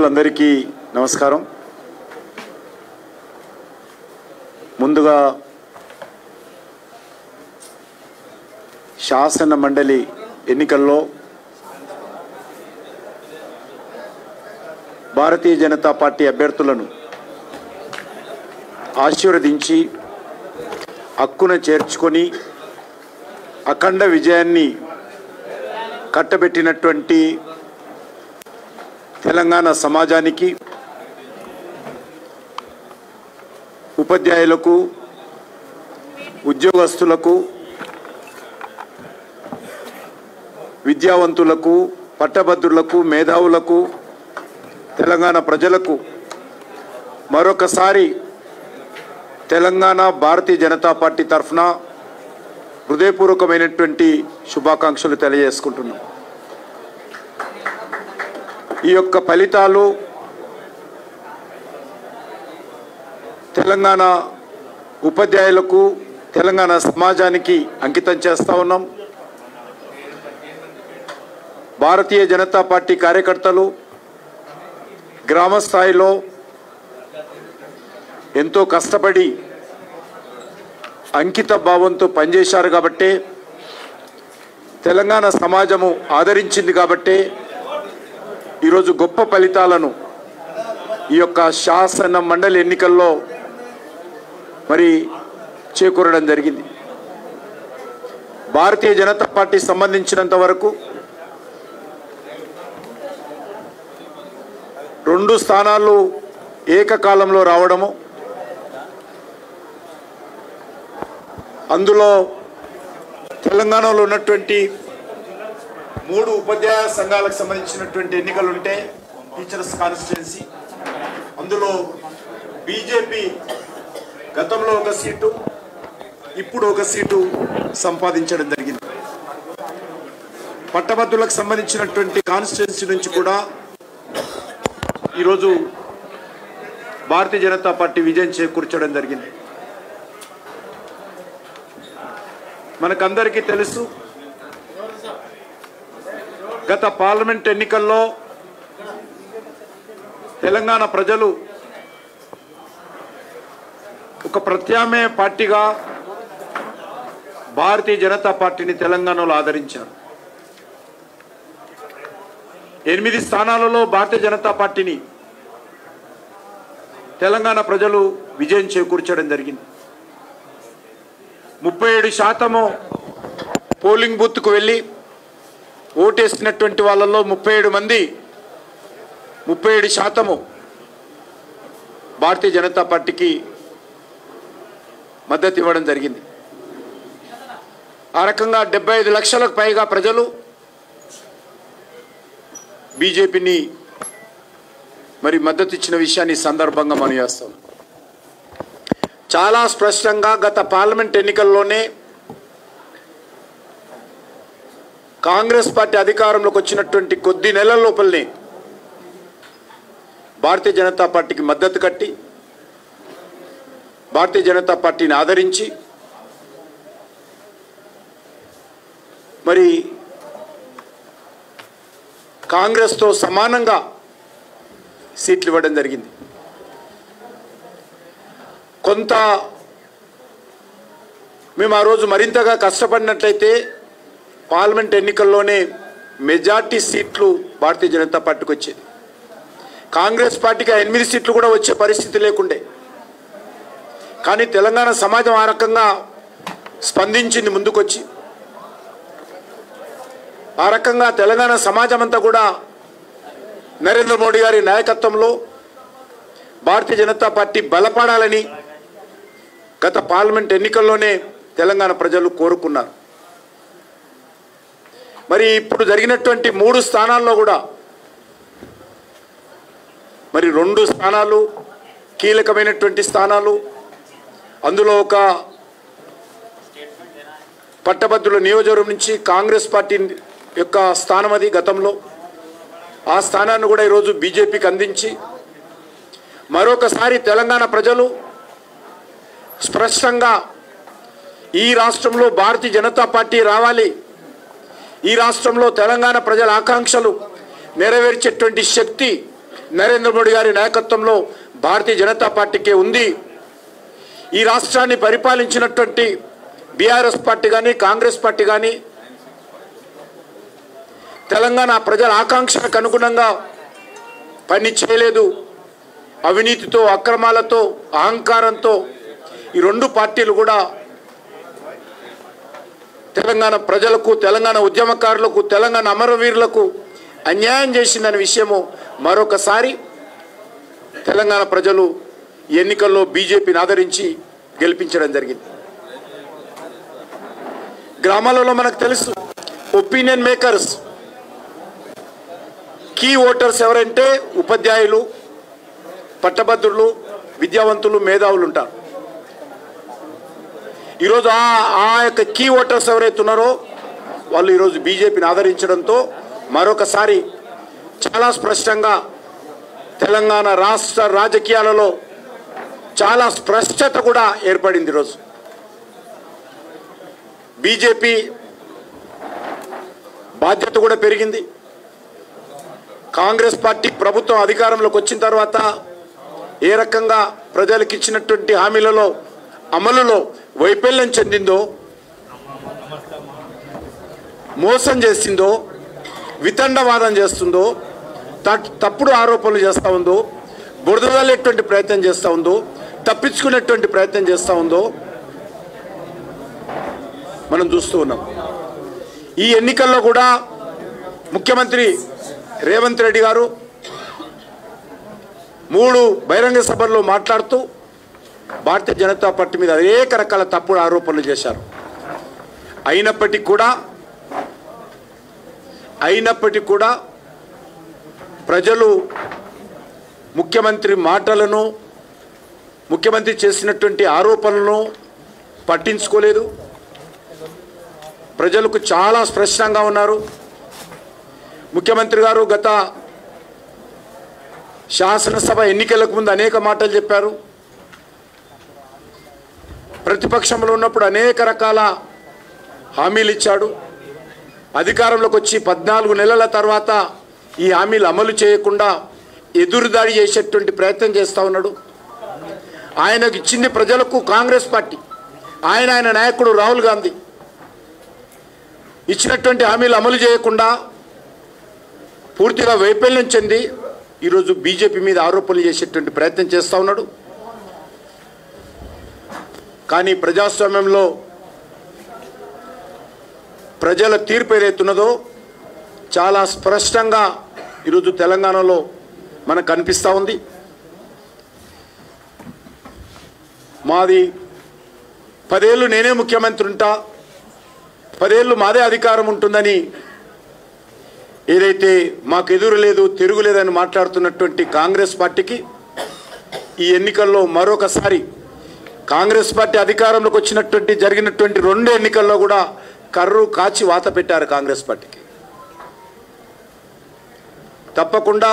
మిత్రులందరికీ నమస్కారం. ముందుగా శాసన మండలి ఎన్నికల్లో భారతీయ జనతా పార్టీ అభ్యర్థులను ఆశీర్వదించి హక్కున చేర్చుకొని అఖండ విజయాన్ని కట్టబెట్టినటువంటి తెలంగాణ సమాజానికి, ఉపాధ్యాయులకు, ఉద్యోగస్తులకు, విద్యావంతులకు, పట్టభద్రులకు, మేధావులకు, తెలంగాణ ప్రజలకు మరొకసారి తెలంగాణ భారతీయ జనతా పార్టీ తరఫున హృదయపూర్వకమైనటువంటి శుభాకాంక్షలు తెలియజేసుకుంటున్నాం. ఈ యొక్క ఫలితాలు తెలంగాణ ఉపాధ్యాయులకు, తెలంగాణ సమాజానికి అంకితం చేస్తూ ఉన్నాం. భారతీయ జనతా పార్టీ కార్యకర్తలు గ్రామ స్థాయిలో ఎంతో కష్టపడి అంకిత భావంతో పనిచేశారు కాబట్టే, తెలంగాణ సమాజము ఆదరించింది కాబట్టే ఈరోజు గొప్ప ఫలితాలను ఈ యొక్క శాసన మండలి ఎన్నికల్లో మరి చేకూరడం జరిగింది. భారతీయ జనతా పార్టీ సంబంధించినంత వరకు 2 స్థానాలు ఏకకాలంలో రావడము, అందులో తెలంగాణలో ఉన్నటువంటి 3 ఉపాధ్యాయ సంఘాలకు సంబంధించినటువంటి ఎన్నికలు ఉంటే టీచర్స్ కాన్స్టిట్యున్సీ, అందులో బీజేపీ గతంలో 1 సీటు, ఇప్పుడు 1 సీటు సంపాదించడం జరిగింది. పట్టభద్రులకు సంబంధించినటువంటి కాన్స్టిట్యున్సీ నుంచి కూడా ఈరోజు భారతీయ జనతా పార్టీ విజయం చేకూర్చడం జరిగింది. మనకందరికీ తెలుసు, గత పార్లమెంట్ ఎన్నికల్లో తెలంగాణ ప్రజలు ఒక ప్రత్యామ్నాయ పార్టీగా భారతీయ జనతా పార్టీని తెలంగాణలో ఆదరించారు. 8 స్థానాలలో భారతీయ జనతా పార్టీని తెలంగాణ ప్రజలు విజయం చేకూర్చడం జరిగింది. 37% పోలింగ్ బూత్కు వెళ్ళి ఓటేసినటువంటి వాళ్ళల్లో 37 మంది 37% భారతీయ జనతా పార్టీకి మద్దతు ఇవ్వడం జరిగింది. ఆ రకంగా 75 లక్షలకు పైగా ప్రజలు బీజేపీని మరి మద్దతు ఇచ్చిన విషయాన్ని సందర్భంగా మనం చేస్తాం. చాలా స్పష్టంగా గత పార్లమెంట్ ఎన్నికల్లోనే కాంగ్రెస్ పార్టీ అధికారంలోకి వచ్చినటువంటి కొద్ది నెలల లోపలనే భారతీయ జనతా పార్టీకి మద్దతు కట్టి, భారతీయ జనతా పార్టీని ఆదరించి మరి కాంగ్రెస్తో సమానంగా సీట్లు ఇవ్వడం జరిగింది. కొంత మేము ఆ రోజు మరింతగా కష్టపడినట్లయితే పార్లమెంట్ ఎన్నికల్లోనే మెజార్టీ సీట్లు భారతీయ జనతా పార్టీకి వచ్చేది. కాంగ్రెస్ పార్టీకి 8 సీట్లు కూడా వచ్చే పరిస్థితి లేకుండే. కానీ తెలంగాణ సమాజం ఆ రకంగా స్పందించింది, ముందుకొచ్చి ఆ రకంగా తెలంగాణ సమాజం అంతా కూడా నరేంద్ర మోడీ గారి నాయకత్వంలో భారతీయ జనతా పార్టీ బలపడాలని గత పార్లమెంట్ ఎన్నికల్లోనే తెలంగాణ ప్రజలు కోరుకున్నారు. మరి ఇప్పుడు జరిగినటువంటి 3 స్థానాల్లో కూడా మరి 2 స్థానాలు కీలకమైనటువంటి స్థానాలు, అందులో ఒక పట్టభద్రుల నియోజకవర్గం నుంచి కాంగ్రెస్ పార్టీ యొక్క స్థానం అది గతంలో, ఆ స్థానాన్ని కూడా ఈరోజు బీజేపీకి అందించి మరొకసారి తెలంగాణ ప్రజలు స్పష్టంగా ఈ రాష్ట్రంలో భారతీయ జనతా పార్టీ రావాలి, ఈ రాష్ట్రంలో తెలంగాణ ప్రజల ఆకాంక్షలు నెరవేర్చేటువంటి శక్తి నరేంద్ర మోడీ గారి నాయకత్వంలో భారతీయ జనతా పార్టీకే ఉంది. ఈ రాష్ట్రాన్ని పరిపాలించినటువంటి బీఆర్ఎస్ పార్టీ కానీ కాంగ్రెస్ పార్టీ కానీ తెలంగాణ ప్రజల ఆకాంక్షలకు అనుగుణంగా పని చేయలేదు. అవినీతితో, అక్రమాలతో, అహంకారంతో ఈ రెండు పార్టీలు కూడా తెలంగాణ ప్రజలకు, తెలంగాణ ఉద్యమకారులకు, తెలంగాణ అమరవీరులకు అన్యాయం చేసిందనే విషయము మరొకసారి తెలంగాణ ప్రజలు ఎన్నికల్లో బీజేపీని ఆదరించి గెలిపించడం జరిగింది. గ్రామాలలో మనకు తెలుసు ఒపీనియన్ మేకర్స్, కీ ఓటర్స్ ఎవరంటే ఉపాధ్యాయులు, పట్టభద్రులు, విద్యావంతులు, మేధావులు ఉంటారు. ఈరోజు ఆ యొక్క కీ ఓటర్స్ ఎవరైతే ఉన్నారో వాళ్ళు ఈరోజు బీజేపీని ఆదరించడంతో మరొకసారి చాలా స్పష్టంగా తెలంగాణ రాష్ట్ర రాజకీయాలలో చాలా స్పష్టత కూడా ఏర్పడింది. ఈరోజు బీజేపీ బాధ్యత కూడా పెరిగింది. కాంగ్రెస్ పార్టీ ప్రభుత్వం అధికారంలోకి వచ్చిన తర్వాత ఏ రకంగా ప్రజలకు ఇచ్చినటువంటి హామీలలో అమలులో వైఫల్యం చెందిందో, మోసం చేసిందో, వితండవాదం చేస్తుందో, తప్పుడు ఆరోపణలు చేస్తూ ఉందో, బురదలేటువంటి ప్రయత్నం చేస్తూ ఉందో, తప్పించుకునేటువంటి ప్రయత్నం చేస్తూ ఉందో మనం చూస్తూ ఉన్నాం. ఈ ఎన్నికల్లో కూడా ముఖ్యమంత్రి రేవంత్ రెడ్డి గారు 3 బహిరంగ సభల్లో మాట్లాడుతూ భారతీయ జనతా పార్టీ మీద అనేక రకాల తప్పుడు ఆరోపణలు చేశారు. అయినప్పటికీ కూడా ప్రజలు ముఖ్యమంత్రి మాటలను, ముఖ్యమంత్రి చేసినటువంటి ఆరోపణలను పట్టించుకోలేదు. ప్రజలకు చాలా స్పష్టంగా ఉన్నారు. ముఖ్యమంత్రి గారు గత శాసనసభ ఎన్నికలకు ముందు అనేక మాటలు చెప్పారు. ప్రతిపక్షంలో ఉన్నప్పుడు అనేక రకాల హామీలు ఇచ్చాడు. అధికారంలోకి వచ్చి 14 నెలల తర్వాత ఈ హామీలు అమలు చేయకుండా ఎదురుదాడి చేసేటువంటి ప్రయత్నం చేస్తూ ఉన్నాడు. ఆయనకు ఇచ్చింది ప్రజలకు కాంగ్రెస్ పార్టీ, ఆయన నాయకుడు రాహుల్ గాంధీ ఇచ్చినటువంటి హామీలు అమలు చేయకుండా పూర్తిగా వైఫల్యం చెంది ఈరోజు బీజేపీ మీద ఆరోపణలు చేసేటువంటి ప్రయత్నం చేస్తూ ఉన్నాడు. కానీ ప్రజాస్వామ్యంలో ప్రజల తీర్పు ఏదైతున్నదో చాలా స్పష్టంగా ఈరోజు తెలంగాణలో మనకు కనిపిస్తూ ఉంది. మాది 10 ఏళ్ళు నేనే ముఖ్యమంత్రి ఉంటా, 10 ఏళ్ళు మాదే అధికారం ఉంటుందని ఏదైతే మాకు ఎదురు లేదు, తిరుగులేదని మాట్లాడుతున్నటువంటి కాంగ్రెస్ పార్టీకి ఈ ఎన్నికల్లో మరొకసారి కాంగ్రెస్ పార్టీ అధికారంలోకి వచ్చినటువంటి జరిగినటువంటి 2 ఎన్నికల్లో కూడా కర్రు కాచి వాత పెట్టారు కాంగ్రెస్ పార్టీకి. తప్పకుండా